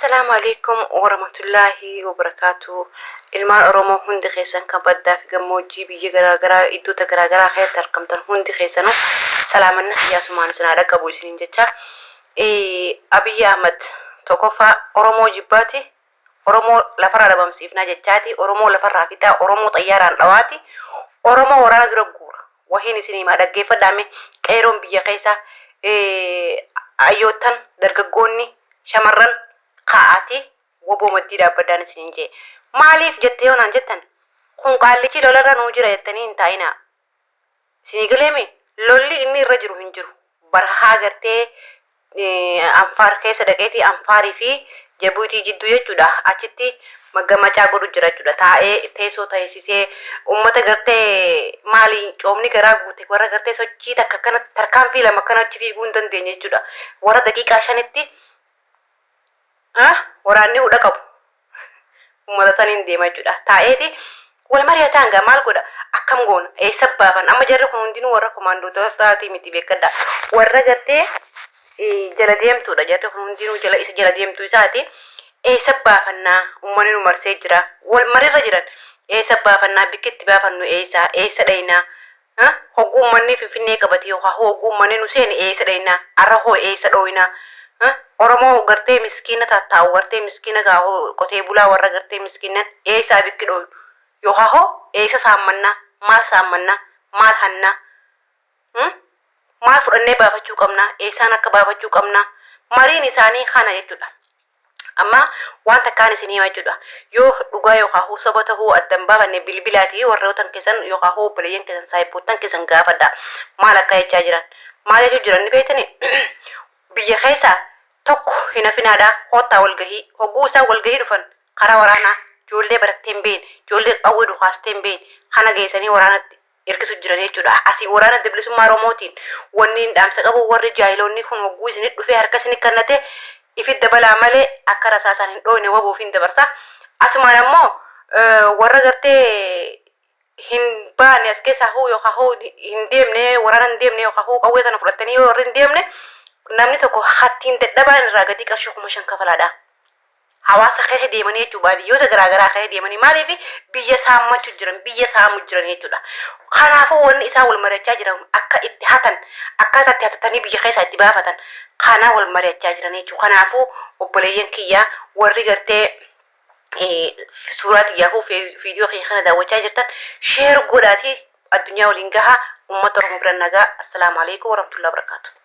السلام عليكم ورحمة الله وبركاته. الماء رومو هندي خيسان كبدا في جموجي بيجي غرا إدو تغرا خير تركم تن هندي خيسانو سلامنا يا سمان سنادا كابو سنين جتا أبي أحمد توقفا أرومو جباتي أرومو لفرا بمسيفنا جتاتي أرومو لفرا فيتا أرومو طياران رواتي أرومو ورانا غرغور وهيني سينما دغيفا دامي قيرون بيجي خيسا أيوتان درغغوني شمرن قاعتي وبو مدي دابدان سنجي ماليف جتيون ان جتن كون قالتي دولار نوجر يتنين تاينا سينيغليمي لولي اني رجرو هنجرو برها غرتي انفار كيس دقيتي انفاري في جبوتي جدو يجودا اچتي مغمچا غدو جرا جودا تاي تيسو تايسيسي امته غرتي مالي چومني غرا غوتي ورا غرتي سوچي تككن تركام في لما كانت في غوندن دني جودا ورا دقيقه شنتي waraanni hudha qabu ummata saniin deema jechuudha taa'eeti wal mari'ataanga maal godha akkam goona sabbaaban amma jarri kun hundinuu warra komaandoota taati miti beekadha warra gartee jala deemtuudha jarri kun hundinuu isa jala deemtuu isaati sabbaafannaa ummanni nu marsee jira wal marirra jiran sabbaafannaa bikkeetti baafannu eessa dhaynaa hogguu ummanni finfinnee qabate yookaan hogguu ummanni nu seeni dhaynaa arra hoo dhooynaa Oromo garte miskina taa'u garte miskina gaaho qotee bulaa warra garte miskinan isaa bikkidho yoo haho isa saammanna maal hanna maal fudhannee baafachuu qabna isaan akka baafachuu qabna mariin isaanii kana jechuudha amma wanta kaan isinii jechuudha yoo dhugaa yoo haho sabata hoo addan baafanne bilbilaati warrootan keessan yoo haho bileen keessan saayipootan keessan gaafadha maal akka jechaa jiran maal jechuu jiran ni beetani biyya keessa tokko hinafinaadha hotta walgahii hogguu isaa walgahii dhufan karaa waraanaa ijoollee baratteen been ijoollee qawwee dhukaasteen been kana geessanii waraanatti ergisu jiran jechuudha asii waraana bilisummaa Oromootiin wanni dhaamsa qabu warri jaahiloonni kun hogguu isin dhufee harka isin kannate ifi dabalaa malee akka rasaasaan hin dhoone wabuuf hin dabarsa asumaan ammoo warra gartee hin baane as keessa hoo yookaan hin deemne waraana hin deemne yookaan qawwee sana fudhatanii yoo hin deemne namni tokko hattiin dadhabaan irraa gadi qarshii 5,000 kafalaadha. Hawaasa keessa deemanii jechuudha baadiyyoota garaagaraa keessa deemanii maaliif biyya saammachuu jiran biyya saamu jiran jechuudha. Kanaafuu wanni isaa wal mari'achaa jiran akka itti hatan akkaataa itti hatatanii biyya keessa itti baafatan kana wal mari'achaa jiran jechuudha. Kanaafuu obboleeyyan kiyyaa warri gartee suuraa xiyyaafuu viidiyoo kana daawwachaa jirtan sheer godhaatii addunyaa waliin gahaa uummata Oromoo biraan nagaa. Assalaamu alaykum warahmatullahi wabarakatuh.